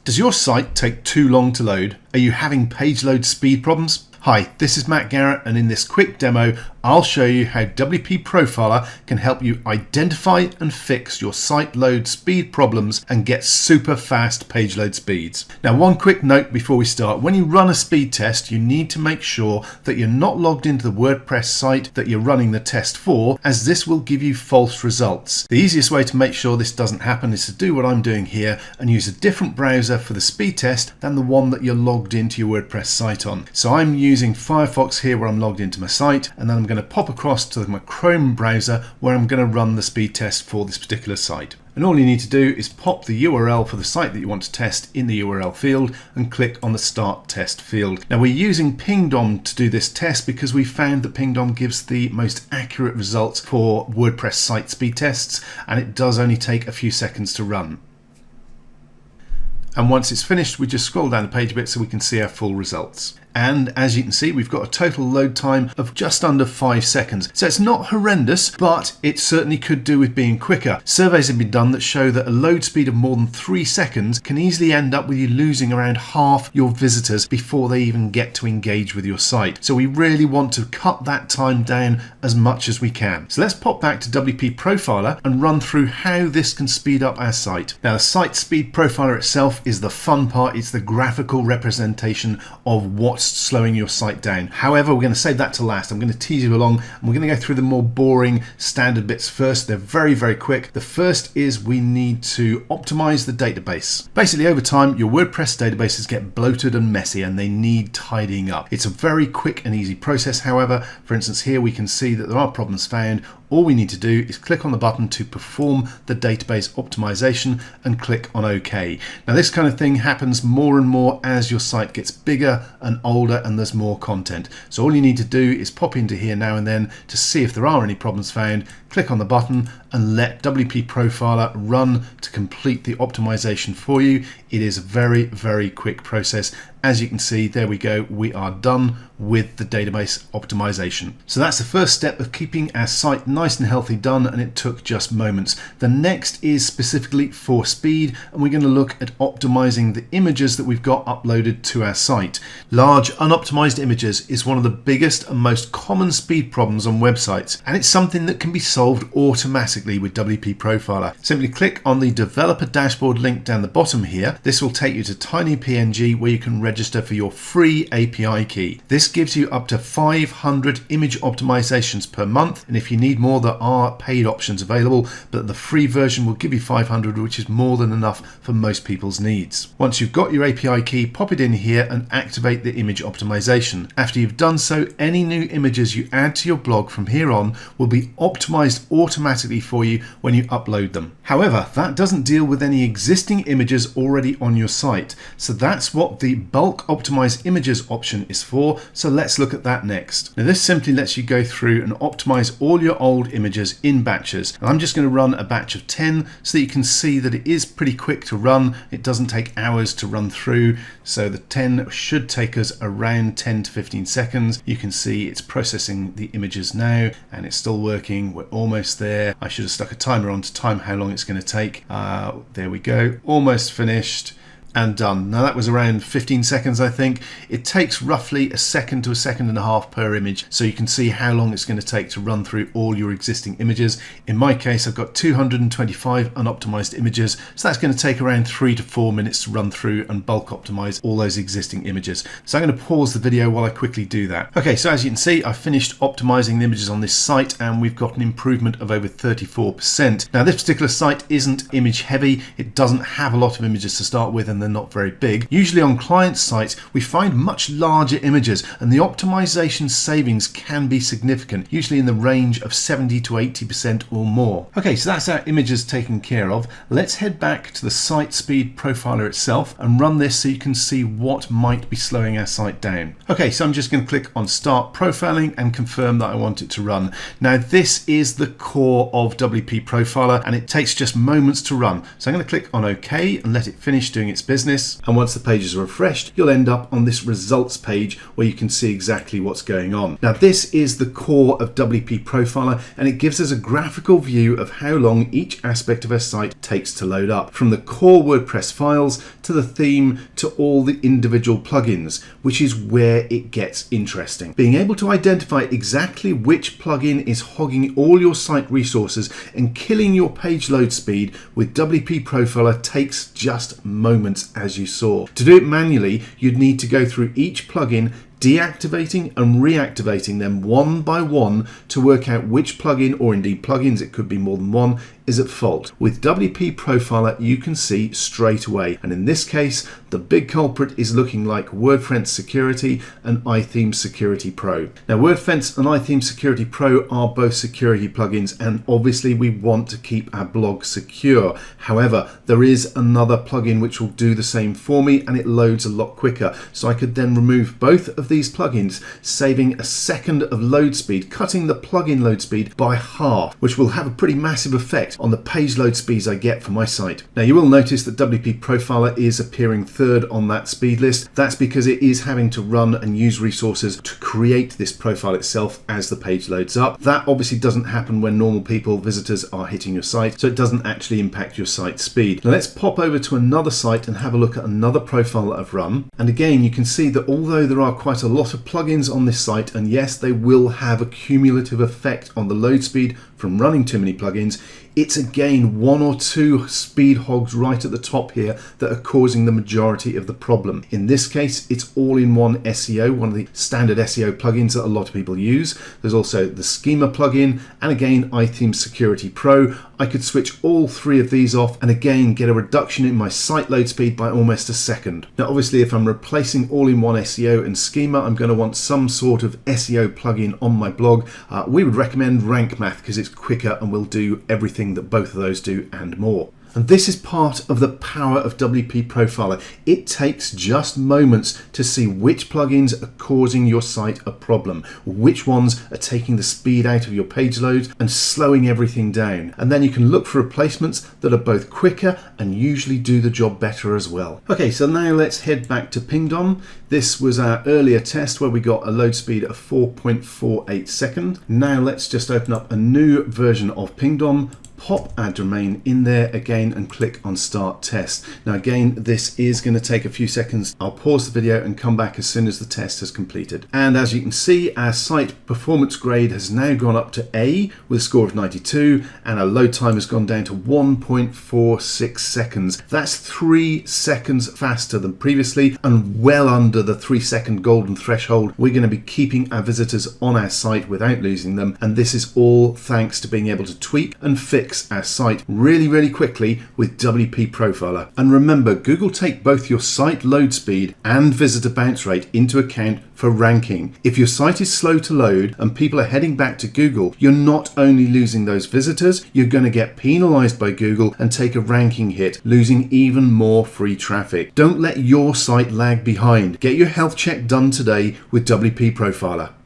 Does your site take too long to load? Are you having page load speed problems? Hi, this is Matt Garrett, and in this quick demo, I'll show you how WP Profiler can help you identify and fix your site load speed problems and get super fast page load speeds. Now, one quick note before we start. When you run a speed test, you need to make sure that you're not logged into the WordPress site that you're running the test for, as this will give you false results. The easiest way to make sure this doesn't happen is to do what I'm doing here and use a different browser for the speed test than the one that you're logged into your WordPress site on. So I'm using Firefox here where I'm logged into my site, and then I'm going to pop across to my Chrome browser where I'm going to run the speed test for this particular site. And all you need to do is pop the URL for the site that you want to test in the URL field and click on the Start Test field. Now, we're using Pingdom to do this test because we found that Pingdom gives the most accurate results for WordPress site speed tests, and it does only take a few seconds to run. And once it's finished, we just scroll down the page a bit so we can see our full results. And as you can see, we've got a total load time of just under 5 seconds. So it's not horrendous, but it certainly could do with being quicker. Surveys have been done that show that a load speed of more than 3 seconds can easily end up with you losing around half your visitors before they even get to engage with your site. So we really want to cut that time down as much as we can. So let's pop back to WP Profiler and run through how this can speed up our site. Now, the site speed profiler itself is the fun part. It's the graphical representation of what's slowing your site down. However, we're going to save that to last. I'm going to tease you along, and we're going to go through the more boring standard bits first. They're very, very quick. The first is we need to optimize the database. Basically, over time, your WordPress databases get bloated and messy, and they need tidying up. It's a very quick and easy process. However, for instance, here we can see that there are problems found. All we need to do is click on the button to perform the database optimization and click on OK. Now, this kind of thing happens more and more as your site gets bigger and older and there's more content. So all you need to do is pop into here now and then to see if there are any problems found, click on the button and let WP Profiler run to complete the optimization for you. It is a very, very quick process. As you can see, there we go. We are done with the database optimization. So that's the first step of keeping our site nice and healthy done, and it took just moments. The next is specifically for speed, and we're going to look at optimizing the images that we've got uploaded to our site. Large unoptimized images is one of the biggest and most common speed problems on websites, and it's something that can be solved automatically with WP Profiler. Simply click on the developer dashboard link down the bottom here. This will take you to TinyPNG where you can register for your free API key. This gives you up to 500 image optimizations per month, and if you need more, there are paid options available, but the free version will give you 500, which is more than enough for most people's needs. Once you've got your API key, pop it in here and activate the image optimization. After you've done so, any new images you add to your blog from here on will be optimized automatically for you when you upload them. However, that doesn't deal with any existing images already on your site, so that's what the bulk optimize images option is for. So let's look at that next. Now, this simply lets you go through and optimize all your old images in batches. And I'm just going to run a batch of 10 so that you can see that it is pretty quick to run. It doesn't take hours to run through. So the 10 should take us around 10 to 15 seconds. You can see it's processing the images now and it's still working. We're almost there. I should have stuck a timer on to time how long it's going to take. There we go. Almost finished. And done. Now that was around 15 seconds, I think. It takes roughly a second to a second and a half per image, so you can see how long it's going to take to run through all your existing images. In my case, I've got 225 unoptimized images, so that's going to take around 3 to 4 minutes to run through and bulk optimize all those existing images. So I'm going to pause the video while I quickly do that. Okay, so as you can see, I've finished optimizing the images on this site and we've got an improvement of over 34%. Now, this particular site isn't image heavy. It doesn't have a lot of images to start with, and they're not very big. Usually on client sites, we find much larger images, and the optimization savings can be significant, usually in the range of 70 to 80% or more. Okay, so that's our images taken care of. Let's head back to the site speed profiler itself and run this so you can see what might be slowing our site down. Okay, so I'm just going to click on Start Profiling and confirm that I want it to run. Now, this is the core of WP Profiler, and it takes just moments to run. So I'm going to click on OK and let it finish doing its business. And once the pages are refreshed, you'll end up on this results page where you can see exactly what's going on. Now, this is the core of WP Profiler, and it gives us a graphical view of how long each aspect of our site takes to load up, from the core WordPress files to the theme to all the individual plugins, which is where it gets interesting. Being able to identify exactly which plugin is hogging all your site resources and killing your page load speed with WP Profiler takes just moments, as you saw. To do it manually, you'd need to go through each plugin, deactivating and reactivating them one by one to work out which plugin, or indeed plugins, it could be more than one, is at fault. With WP Profiler, you can see straight away, and in this case the big culprit is looking like WordFence Security and iTheme Security Pro. Now, WordFence and iTheme Security Pro are both security plugins, and obviously we want to keep our blog secure. However, there is another plugin which will do the same for me, and it loads a lot quicker, so I could then remove both of these plugins, saving a second of load speed, cutting the plugin load speed by half, which will have a pretty massive effect on the page load speeds I get for my site. Now, you will notice that WP Profiler is appearing third on that speed list. That's because it is having to run and use resources to create this profile itself as the page loads up. That obviously doesn't happen when normal people, visitors, are hitting your site, so it doesn't actually impact your site speed. Now, let's pop over to another site and have a look at another profile that I've run. And again, you can see that although there are quite a lot of plugins on this site, and yes, they will have a cumulative effect on the load speed from running too many plugins, it's again one or two speed hogs right at the top here that are causing the majority of the problem. In this case, it's all-in-one SEO, one of the standard SEO plugins that a lot of people use. There's also the Schema plugin, and again, iTheme Security Pro. I could switch all three of these off and again get a reduction in my site load speed by almost a second. Now, obviously, if I'm replacing all-in-one SEO and Schema, I'm going to want some sort of SEO plugin on my blog. We would recommend Rank Math because it's quicker and will do everything that both of those do and more. And this is part of the power of WP Profiler. It takes just moments to see which plugins are causing your site a problem, which ones are taking the speed out of your page loads and slowing everything down. And then you can look for replacements that are both quicker and usually do the job better as well. Okay, so now let's head back to Pingdom. This was our earlier test where we got a load speed of 4.48 seconds. Now let's just open up a new version of Pingdom, pop our domain in there again and click on Start Test. Now again, this is going to take a few seconds. I'll pause the video and come back as soon as the test has completed. And as you can see, our site performance grade has now gone up to A with a score of 92, and our load time has gone down to 1.46 seconds. That's 3 seconds faster than previously and well under the 3-second golden threshold. We're going to be keeping our visitors on our site without losing them, and this is all thanks to being able to tweak and fix our site really quickly with WP Profiler. And remember, Google take both your site load speed and visitor bounce rate into account for ranking. If your site is slow to load and people are heading back to Google, you're not only losing those visitors, you're going to get penalized by Google and take a ranking hit, losing even more free traffic. Don't let your site lag behind. Get your health check done today with WP Profiler.